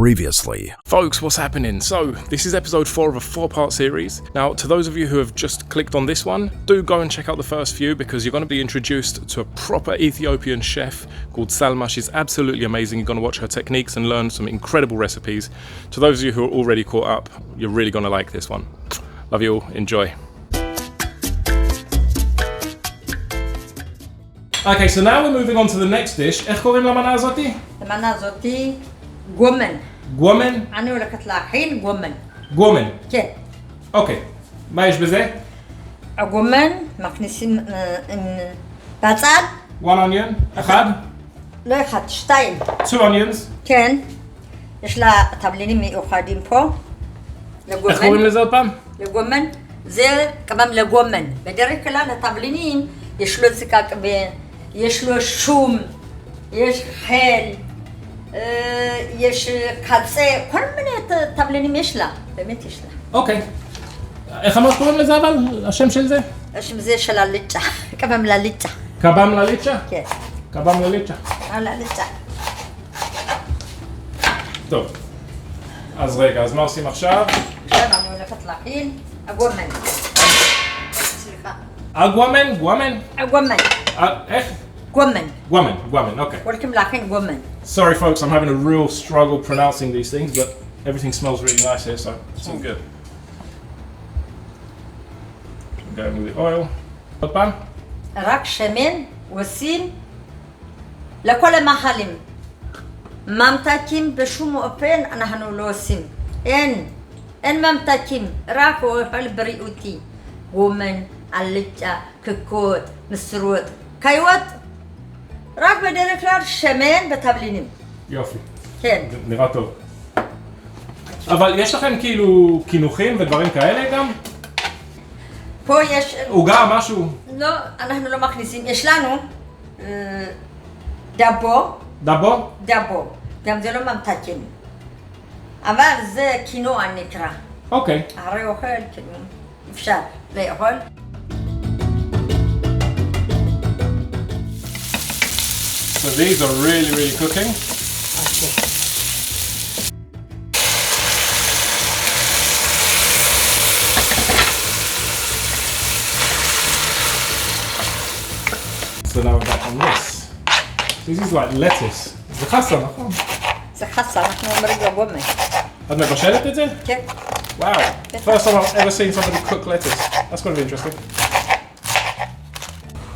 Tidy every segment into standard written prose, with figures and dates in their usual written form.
Previously. Folks, what's happening? So, this is episode 4 of a 4-part series. Now, to those of you who have just clicked on this one, do go and check out the first few because you're going to be introduced to a proper Ethiopian chef called Salma. She's absolutely amazing. You're going to watch her techniques and learn some incredible recipes. To those of you who are already caught up, you're really going to like this one. Love you all. Enjoy. Okay, so now we're moving on to the next dish. איך קוראים למנה הזאתי? למנה הזאתי גומן. גומן? אני הולכת להכין גומן. גומן? כן. אוקיי. מה יש בזה? הגומן מכניסים בצד. One onion? אחד? לא אחד, 2. 2 onions? כן. יש לה תבלינים מיוחדים פה. לגומן. איך קוראים לזה עוד פעם? לגומן. זה כמם לגומן. בדרך כלל התבלינים יש לו זיקק יש לו שום, יש חל, יש קצה, כל מיני תבלינים יש לה, באמת יש לה. אוקיי. איך אמרת קוראים לזה אבל? השם של זה? השם זה של הליצ'ה, קבם לליצ'ה. קבם לליצ'ה? כן. קבם לליצ'ה. לליצ'ה. טוב. אז רגע, אז מה עושים עכשיו? עכשיו אני הולכת להכין הגומן. סליחה. הגומן? גומן? הגומן. איך? Gomen. Gomen, okay. Welcome to Gomen. Sorry folks, I'm having a real struggle pronouncing these things, but everything smells really nice here, so it's all good. Going with the oil. עוד פעם? רק שמן עושים לכל המאכלים. ממתקים בשום אופן אנחנו לא עושים. אין ממתקים, רק אוכל בריאותי. גומן, alicha, קקות, מסרות, קיות. רק בדרך כלל שמן בתבלינים. יופי. כן. נראה טוב. אבל יש לכם כאילו קינוחים ודברים כאלה גם? פה יש... עוגה, משהו? לא, אנחנו לא מכניסים. יש לנו דבו. דבו? דבו. גם זה לא ממתקים. אבל זה קינוע נקרא. אוקיי. הרי אוכל, כאילו, אפשר לאכול. So these are really cooking. Okay. So now we're back on this. This is like lettuce. זה חסה, נכון? זה חסה, אנחנו אומרים לו גומן. את מבשלת את זה? כן. Wow. First time I've ever seen somebody cook lettuce. That's going to be interesting.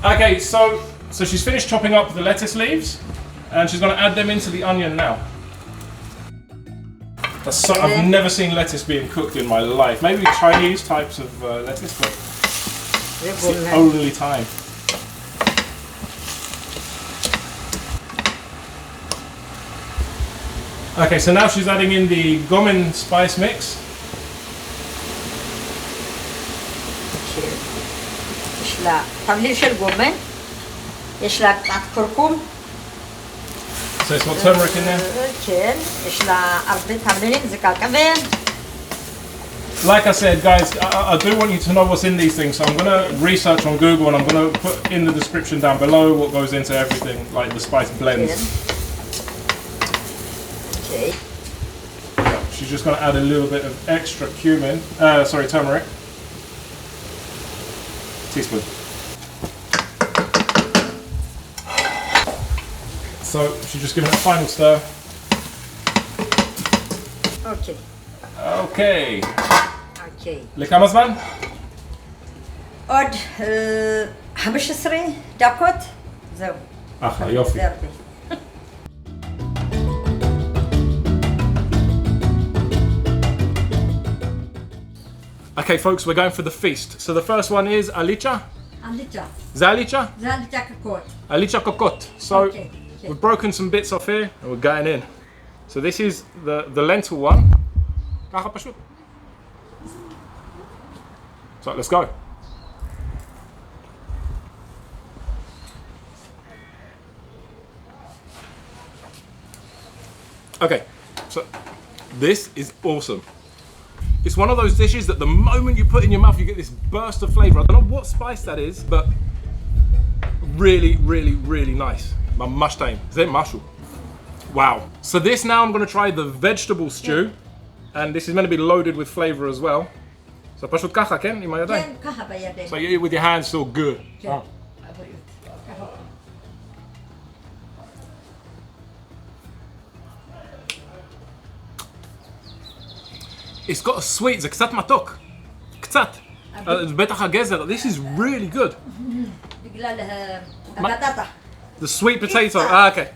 Okay, so she's finished chopping up the lettuce leaves. And she's going to add them into the onion now. I've never seen lettuce being cooked in my life. Maybe Chinese types of lettuce, but it's the only time. Okay, so now she's adding in the Gomen spice mix. יש לה תבליל של גומן. יש לה קצת קורקום. So it's got turmeric in there? כן, יש לה הרבה תבלינים, זה קלקבן. Like I said, guys, I do want you to know what's in these things, so I'm going to research on Google and I'm going to put in the description down below what goes into everything, like the spice blends. Okay. Yeah, she's just going to add a little bit of extra turmeric. Teaspoon. So she's just giving it a final stir. Okay. Okay. Okay. לכמה זמן? עוד 15 דקות. זהו. אחלה, יופי. זה הרבה. Okay folks, we're going for the feast. So the first one is alicha. alicha. זה alicha? זה alicha קקות. alicha kokot. So Okay. we've broken some bits off here and we're going in. So this is the lentil one. ככה פשוט. So let's go. Okay, so this is awesome. It's one of those dishes that the moment you put in your mouth, you get this burst of flavor. I don't know what spice that is, but really, really, really nice. ממש טעים. זה משהו. Wow. So this now I'm going to try the vegetable stew. And this is meant to be loaded with flavor as well. So פשוט ככה, כן? עם הידיים? כן, ככה בידיים. So you eat with your hands so good. כן. It's got a sweet, זה קצת מתוק. קצת. בטח הגזר. This is really good. בגלל הבטטה. The sweet potato. Ah, okay.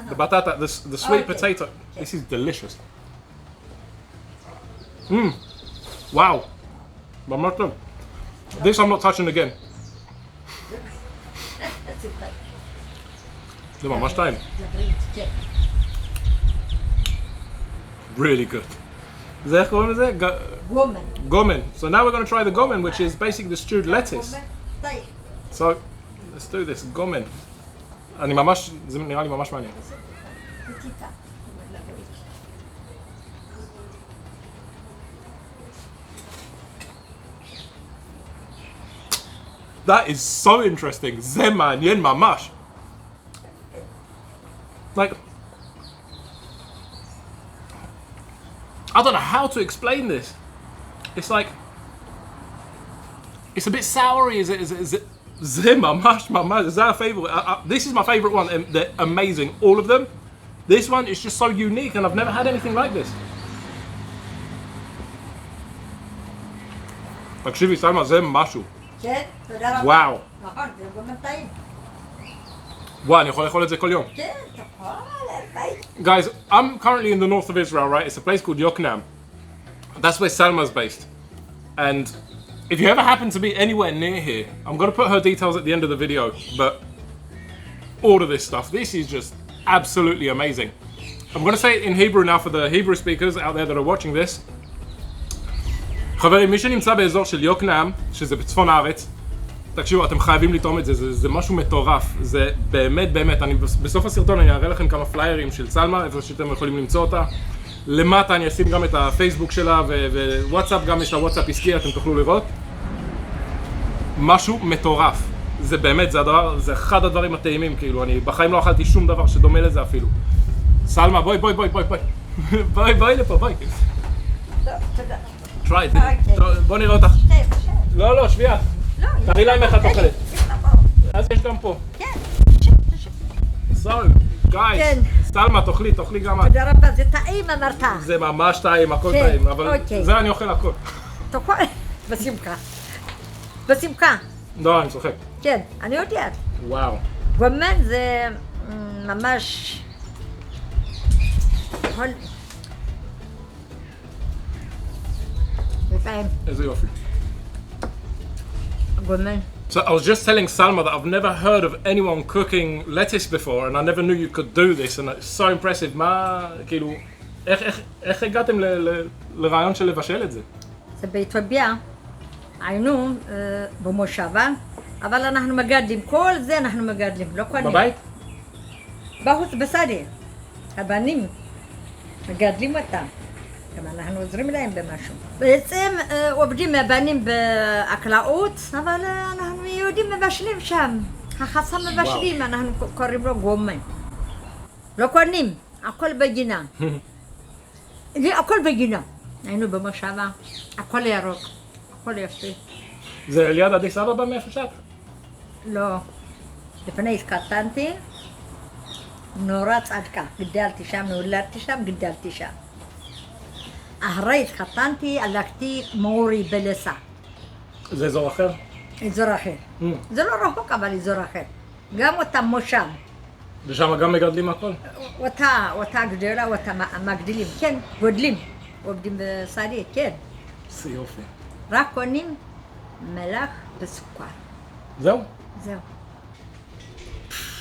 The batata, the sweet potato. This is delicious. Wow. ממש טוב. This I'm not touching again. זה ממש טעים. Really good. זה איך קוראים לזה? Gomen. Gomen. So now we're going to try the gomen, which is basically the stewed lettuce. So let's do this. Gomen. אני ממש, זה נראה לי ממש מעניין. That is so interesting. זה מעניין ממש. Like, I don't know how to explain this. It's like, it's a bit soury. Is it? זה ממש ממש. זה our favorite. This is my favorite one. And they're amazing, all of them. This one is just so unique, and I've never had anything like this. תקשיבי, סלמה, זה משהו. כן, תודה רבה. וואו. נכון, זה גומן טעים. וואו, אני יכול לאכול את זה כל יום. כן, אתה יכול, Guys, I'm currently in the north of Israel, right? It's a place called Yokneam. That's where Salma's based. And if you ever happen to be anywhere near here, I'm going to put her details at the end of the video, but order this stuff. This is just absolutely amazing. I'm going to say it in Hebrew now for the Hebrew speakers out there that are watching this. חברים, מי שנמצא באזור של יוקנעם, שזה בצפון הארץ, תקשיבו, אתם חייבים לטעום את זה, זה משהו מטורף, זה באמת, אני בסוף הסרטון אני אראה לכם כמה פליירים של סלמה, איפה שאתם יכולים למצוא אותה. למטה אני אשים גם את הפייסבוק שלה, ווואטסאפ, גם יש לה וואטסאפ עסקי, אתם תוכלו לראות. משהו מטורף, זה באמת, זה אחד הדברים הטעימים, כאילו, אני בחיים לא אכלתי שום דבר שדומה לזה אפילו. סלמה, בואי לפה, בואי. תודה. try it, בוא נראה אותך. לא, שביעה. תראי להם איך את אוכלת. אז יש גם פה. כן, So, guys, סלמה, תאכלי גם את. תודה רבה, זה טעים אמרת. זה ממש טעים, הכל טעים, אבל זה אני אוכל הכל. תאכל, בשמחה. לא, אני צוחק. כן, אני יודעת. וואו. גומן זה ממש... איזה יופי. גומן. So I was just telling Salma that I've never heard of anyone cooking lettuce before, and I never knew you could do this, and it's so impressive. מה, כאילו, איך הגעתם לרעיון של לבשל את זה? זה באתיופיה, היינו במושבה, אבל אנחנו מגדלים, כל זה אנחנו מגדלים, לא קונים. בבית? בחוץ בשדה, הבנים מגדלים אותם. גם אנחנו עוזרים להם במשהו. בעצם עובדים הבנים בהקלאות, אבל אנחנו יהודים מבשלים שם. החסה מבשלים, אנחנו קוראים לו גומן. לא קונים, הכל בגינה. הכל בגינה. היינו במושבה, הכל ירוק, הכל יפה. זה ליד אדיס אבבה מאיפה שאת? לא. לפני התחתנתי, נורא צדקה. גדלתי שם, נולדתי שם, גדלתי שם. אחרי התחתנתי, הלכתי מורי בלסה. זה אזור אחר? אזור אחר. זה לא רחוק, אבל אזור אחר. גם אותה מושב. ושם גם מגדלים הכל? אותה גדולה, אותה מגדלים. כן, גודלים. עובדים בשדה, כן. זה יופי. רק קונים מלח וסוכר. זהו? זהו.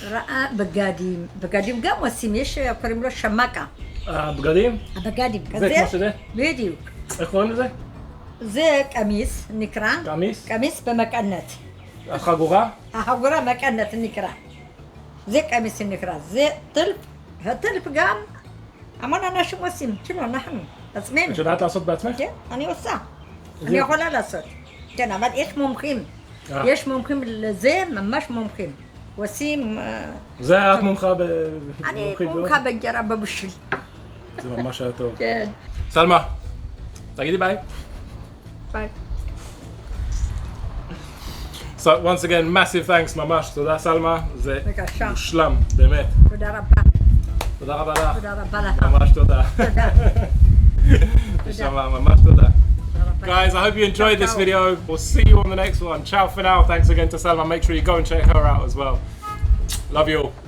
ראה בגדים. בגדים גם עושים, יש קוראים לו שמקה. הבגדים? הבגדים, כזה? זה כמו שזה? בדיוק. איך קוראים לזה? זה קמיס נקרא. קמיס? קמיס במקנת. החגורה? החגורה מקנת נקרא. זה קמיס נקרא. זה טלפ. הטלפ גם המון אנשים עושים. כאילו אנחנו, עצמנו. את יודעת לעשות בעצמך? כן, אני עושה. אני יכולה לעשות. כן, אבל יש מומחים. יש מומחים לזה, ממש מומחים. עושים... זה את מומחה אני מומחה בגרה בבשל. זה ממש היה טוב. כן. סלמה, תגידי ביי. ביי. So once again, massive thanks ממש, תודה סלמה, זה בבקשה. מושלם, באמת. תודה רבה. תודה רבה לך. תודה רבה לך. ממש תודה. תודה. נשמה, ממש תודה. רבה. Guys, I hope you enjoyed this video. We'll see you on the next one. Ciao for now. Thanks again to Salma. Make sure you go and check her out as well. Love you all.